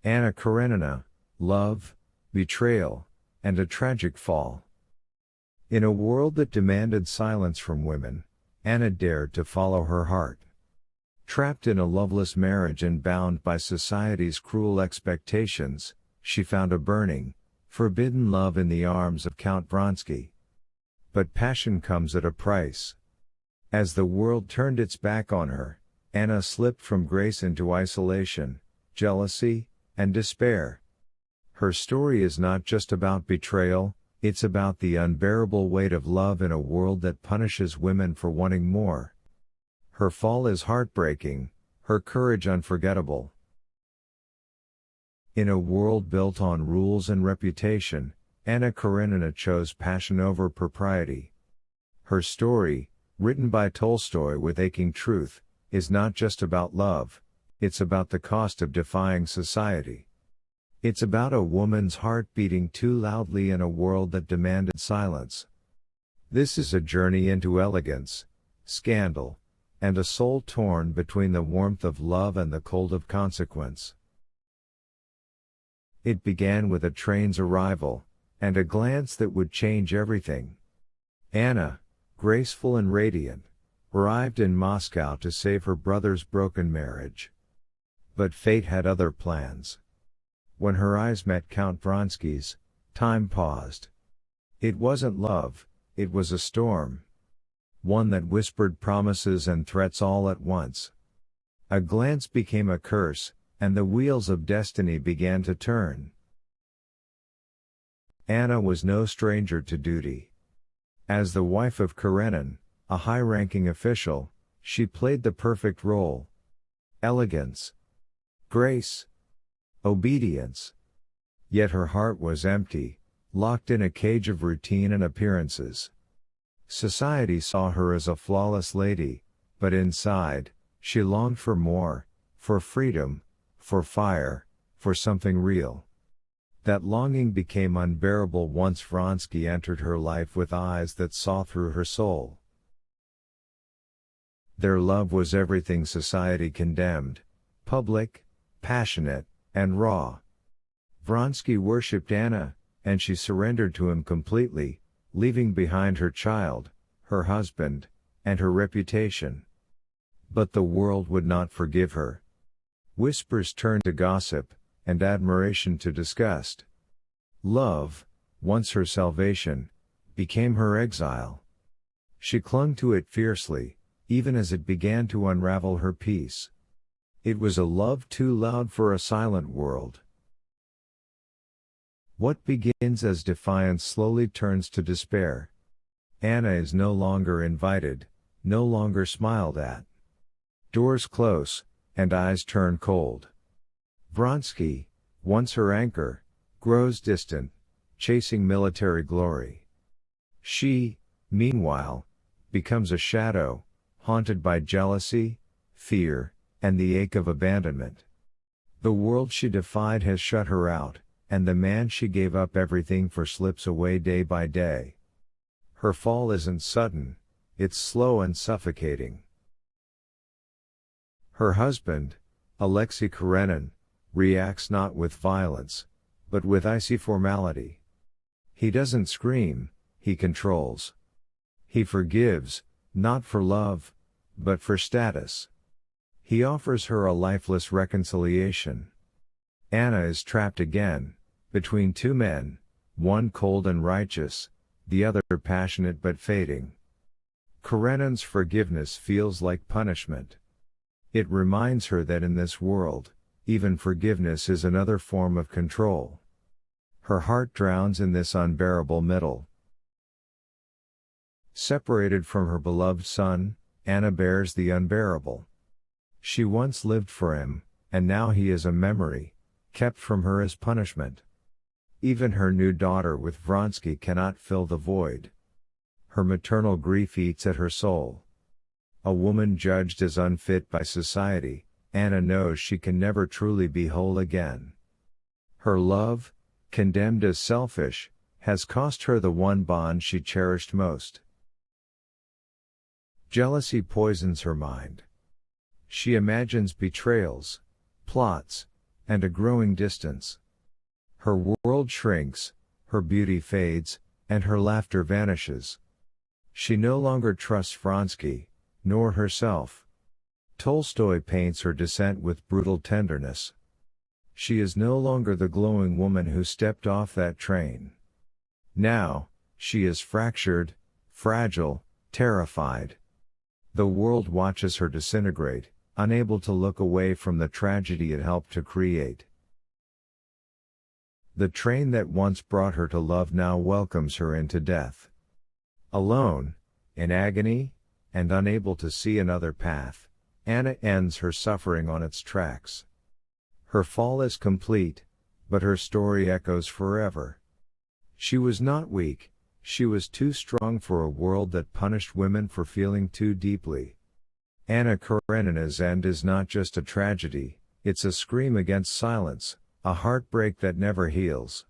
Anna Karenina, Love, Betrayal, and a Tragic Fall. In a world that demanded silence from women, Anna dared to follow her heart. Trapped in a loveless marriage and bound by society's cruel expectations, she found a burning, forbidden love in the arms of Count Vronsky. But passion comes at a price. As the world turned its back on her, Anna slipped from grace into isolation, jealousy, and despair. Her story is not just about betrayal, it's about the unbearable weight of love in a world that punishes women for wanting more. Her fall is heartbreaking, her courage unforgettable. In a world built on rules and reputation, Anna Karenina chose passion over propriety. Her story, written by Tolstoy with aching truth, is not just about love, it's about the cost of defying society. It's about a woman's heart beating too loudly in a world that demanded silence. This is a journey into elegance, scandal, and a soul torn between the warmth of love and the cold of consequence. It began with a train's arrival, and a glance that would change everything. Anna, graceful and radiant, arrived in Moscow to save her brother's broken marriage. But fate had other plans. When her eyes met Count Vronsky's, time paused. It wasn't love, it was a storm. One that whispered promises and threats all at once. A glance became a curse, and the wheels of destiny began to turn. Anna was no stranger to duty. As the wife of Karenin, a high-ranking official, she played the perfect role. Elegance, grace, obedience. Yet her heart was empty, locked in a cage of routine and appearances. Society saw her as a flawless lady, but inside, she longed for more, for freedom, for fire, for something real. That longing became unbearable once Vronsky entered her life with eyes that saw through her soul. Their love was everything society condemned, public, passionate, and raw. Vronsky worshipped Anna, and she surrendered to him completely, leaving behind her child, her husband, and her reputation. But the world would not forgive her. Whispers turned to gossip, and admiration to disgust. Love, once her salvation, became her exile. She clung to it fiercely, even as it began to unravel her peace. It was a love too loud for a silent world. What begins as defiance slowly turns to despair. Anna is no longer invited, no longer smiled at. Doors close, and eyes turn cold. Vronsky, once her anchor, grows distant, chasing military glory. She, meanwhile, becomes a shadow, haunted by jealousy, fear, and the ache of abandonment. The world she defied has shut her out, and the man she gave up everything for slips away day by day. Her fall isn't sudden, it's slow and suffocating. Her husband, Alexei Karenin, reacts not with violence, but with icy formality. He doesn't scream, he controls. He forgives, not for love, but for status. He offers her a lifeless reconciliation. Anna is trapped again, between two men, one cold and righteous, the other passionate but fading. Karenin's forgiveness feels like punishment. It reminds her that in this world, even forgiveness is another form of control. Her heart drowns in this unbearable middle. Separated from her beloved son, Anna bears the unbearable. She once lived for him, and now he is a memory, kept from her as punishment. Even her new daughter with Vronsky cannot fill the void. Her maternal grief eats at her soul. A woman judged as unfit by society, Anna knows she can never truly be whole again. Her love, condemned as selfish, has cost her the one bond she cherished most. Jealousy poisons her mind. She imagines betrayals, plots, and a growing distance. Her world shrinks, her beauty fades, and her laughter vanishes. She no longer trusts Vronsky, nor herself. Tolstoy paints her descent with brutal tenderness. She is no longer the glowing woman who stepped off that train. Now, she is fractured, fragile, terrified. The world watches her disintegrate, unable to look away from the tragedy it helped to create. The train that once brought her to love now welcomes her into death. Alone, in agony, and unable to see another path, Anna ends her suffering on its tracks. Her fall is complete, but her story echoes forever. She was not weak, she was too strong for a world that punished women for feeling too deeply. Anna Karenina's end is not just a tragedy, it's a scream against silence, a heartbreak that never heals.